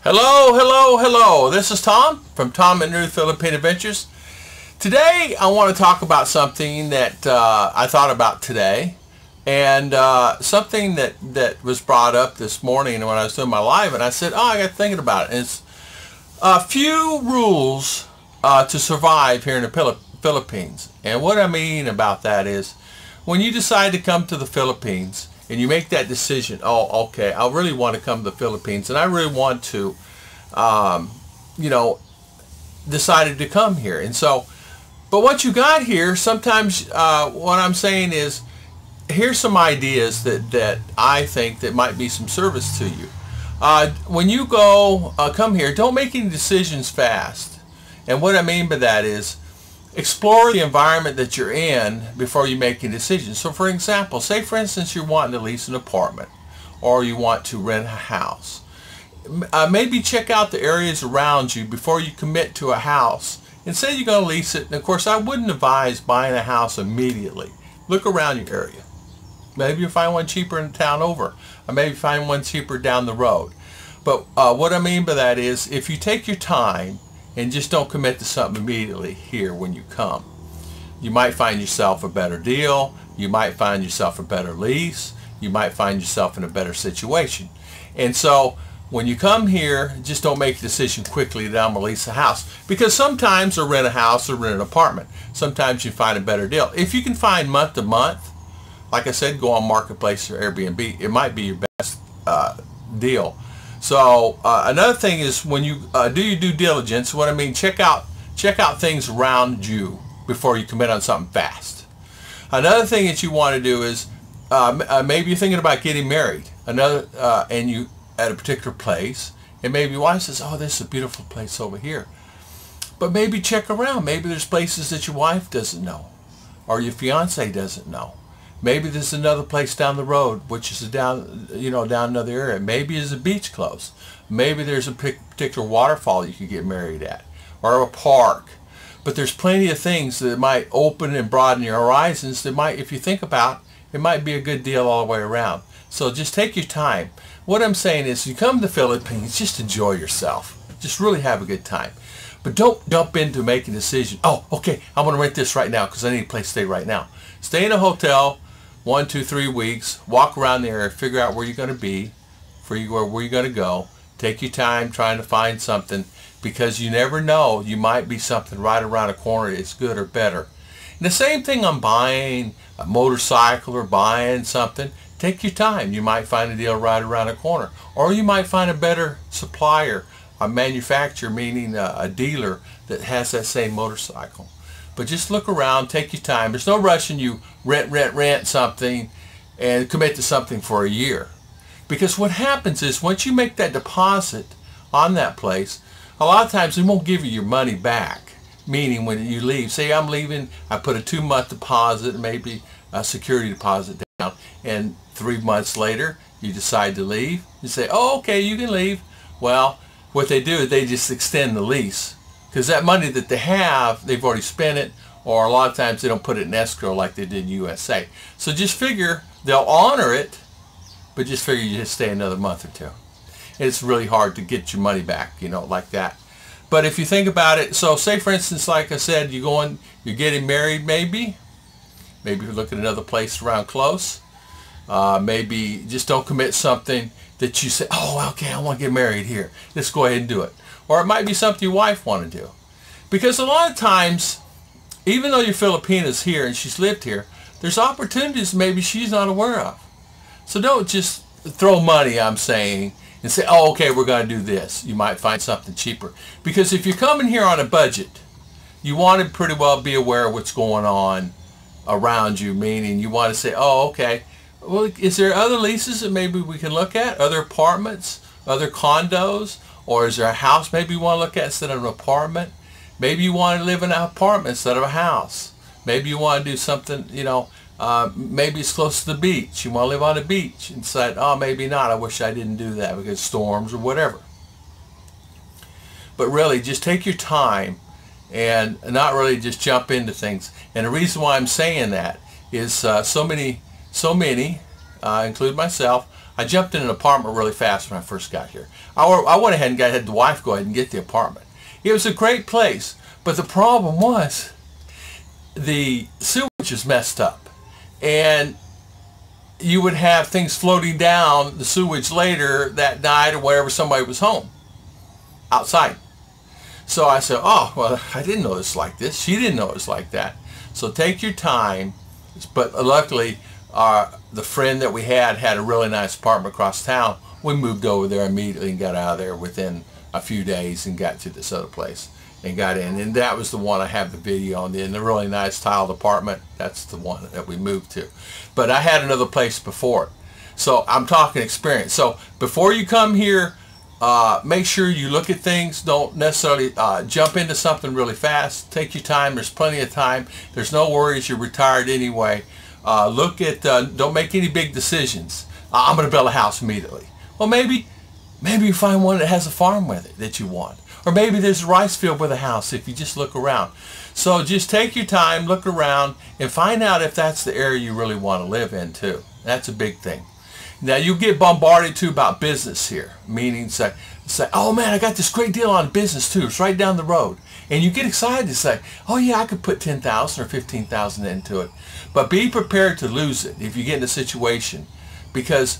Hello, hello, hello. This is Tom from Tom and Ruth Philippine Adventures. Today I want to talk about something that I thought about today, and something that was brought up this morning when I was doing my live, and I said, oh, I got thinking about it. And it's a few rules to survive here in the Philippines. And what I mean about that is when you decide to come to the Philippines and you make that decision, oh, okay, I really want to come to the Philippines, and I really want to, decided to come here. And so, but once you got here, sometimes what I'm saying is, here's some ideas that I think that might be some service to you. When you come here, don't make any decisions fast. And what I mean by that is, explore the environment that you're in before you make a decision. So for example, say for instance you're wanting to lease an apartment or you want to rent a house. Maybe check out the areas around you before you commit to a house and say you're going to lease it. And of course I wouldn't advise buying a house immediately. Look around your area. Maybe you'll find one cheaper in the town over, or maybe find one cheaper down the road. But what I mean by that is, if you take your time and just don't commit to something immediately here when you come, you might find yourself a better deal, you might find yourself a better lease, you might find yourself in a better situation. And so when you come here, just don't make a decision quickly that I'm going to lease a house, because sometimes, or rent a house or rent an apartment, sometimes you find a better deal. If you can find month to month, like I said, go on Marketplace or Airbnb, it might be your best deal. So another thing is, when you do your due diligence, what I mean, check out things around you before you commit on something fast. Another thing that you want to do is, maybe you're thinking about getting married, and you at a particular place, and maybe your wife says, oh, this is a beautiful place over here. But maybe check around. Maybe there's places that your wife doesn't know, or your fiance doesn't know. Maybe there's another place down the road, which is down another area. Maybe there's a beach close. Maybe there's a particular waterfall you could get married at, or a park. But there's plenty of things that might open and broaden your horizons that might, if you think about, it might be a good deal all the way around. So just take your time. What I'm saying is, you come to the Philippines, just enjoy yourself. Just really have a good time. But don't jump into making a decision. Oh, okay, I'm going to rent this right now because I need a place to stay right now. Stay in a hotel 1, 2, 3 weeks, walk around the area, figure out where you're going to be, where you're going to go. Take your time trying to find something, because you never know, you might be something right around the corner that's good or better. And the same thing on buying a motorcycle or buying something. Take your time. You might find a deal right around the corner, or you might find a better supplier, a manufacturer, meaning a dealer that has that same motorcycle. But just look around, take your time. There's no rush in you rent something and commit to something for a year. Because what happens is, once you make that deposit on that place, a lot of times they won't give you your money back. Meaning when you leave, say I'm leaving, I put a 2-month deposit, maybe a security deposit down, and 3 months later you decide to leave. You say, oh, okay, you can leave. Well, what they do is they just extend the lease. Because that money that they have, they've already spent it, or a lot of times they don't put it in escrow like they did in USA. So just figure they'll honor it, but just figure you just stay another month or two. It's really hard to get your money back, like that. But if you think about it, so say for instance, like I said, you're getting married maybe you're looking at another place around close. Maybe just don't commit something that you say, oh, okay, I want to get married here. Let's go ahead and do it. Or it might be something your wife want to do. Because a lot of times, even though your Filipina's here and she's lived here, there's opportunities maybe she's not aware of. So don't just throw money, I'm saying, and say, oh, okay, we're going to do this. You might find something cheaper. Because if you're coming here on a budget, you want to pretty well be aware of what's going on around you, meaning you want to say, oh, okay, well, is there other leases that maybe we can look at? Other apartments? Other condos? Or is there a house maybe you want to look at instead of an apartment? Maybe you want to live in an apartment instead of a house. Maybe you want to do something, maybe it's close to the beach. You want to live on the beach and say, oh, maybe not. I wish I didn't do that because storms or whatever. But really, just take your time and not really just jump into things. And the reason why I'm saying that is so many, include myself, I jumped in an apartment really fast when I first got here. I went ahead and had the wife go ahead and get the apartment. It was a great place, but the problem was the sewage is messed up, and you would have things floating down the sewage later that night or whenever somebody was home outside. So I said, oh, well, I didn't know it was like this. She didn't know it was like that. So take your time. But luckily, the friend that we had a really nice apartment across town. We moved over there immediately and got out of there within a few days and got to this other place and got in. And that was the one I have the video on. In the really nice tiled apartment, that's the one that we moved to. But I had another place before it. So I'm talking experience. So before you come here, make sure you look at things. Don't necessarily jump into something really fast. Take your time. There's plenty of time. There's no worries. You're retired anyway. Look at, don't make any big decisions. I'm going to build a house immediately. Well, maybe you find one that has a farm with it that you want. Or maybe there's a rice field with a house if you just look around. So just take your time, look around, and find out if that's the area you really want to live in too. That's a big thing. Now you get bombarded too about business here, meaning say, oh man, I got this great deal on business too. It's right down the road, and you get excited to say, oh yeah, I could put 10,000 or 15,000 into it. But be prepared to lose it if you get in a situation, because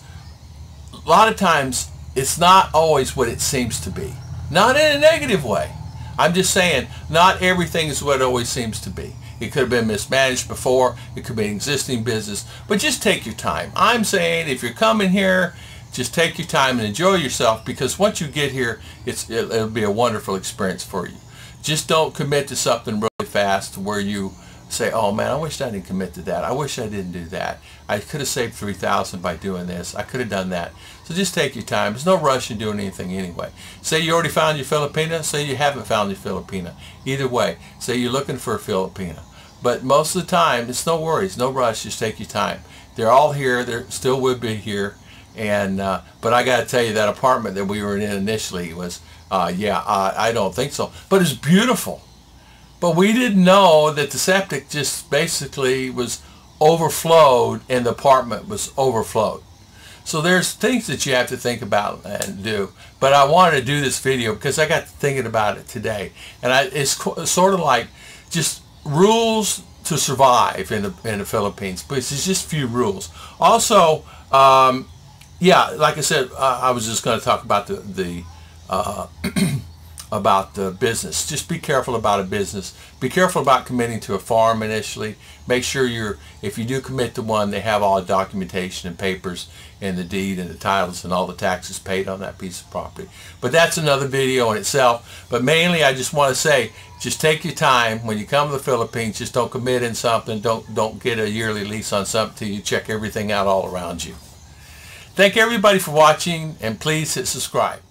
a lot of times it's not always what it seems to be. Not in a negative way. I'm just saying, not everything is what it always seems to be. It could have been mismanaged before. It could be an existing business. But just take your time. I'm saying if you're coming here, just take your time and enjoy yourself, because once you get here, it'll be a wonderful experience for you. Just don't commit to something really fast where you say, oh man, I wish I didn't commit to that. I wish I didn't do that. I could have saved $3,000 by doing this. I could have done that. So just take your time. There's no rush in doing anything anyway. Say you already found your Filipina. Say you haven't found your Filipina. Either way, say you're looking for a Filipina. But most of the time, it's no worries, no rush. Just take your time. They're all here. They still would be here. And but I got to tell you, that apartment that we were in initially was, I don't think so. But it's beautiful. But we didn't know that the septic just basically was overflowed and the apartment was overflowed. So there's things that you have to think about and do. But I wanted to do this video because I got thinking about it today. And it's sort of like just rules to survive in the Philippines. But it's just a few rules. Also, yeah, like I said, I was just going to talk about about the business. Just be careful about a business. Be careful about committing to a farm initially. Make sure if you do commit to one, they have all the documentation and papers and the deed and the titles and all the taxes paid on that piece of property. But that's another video in itself. But mainly I just want to say, just take your time. When you come to the Philippines, just don't commit in something. Don't get a yearly lease on something till you check everything out all around you. Thank everybody for watching, and please hit subscribe.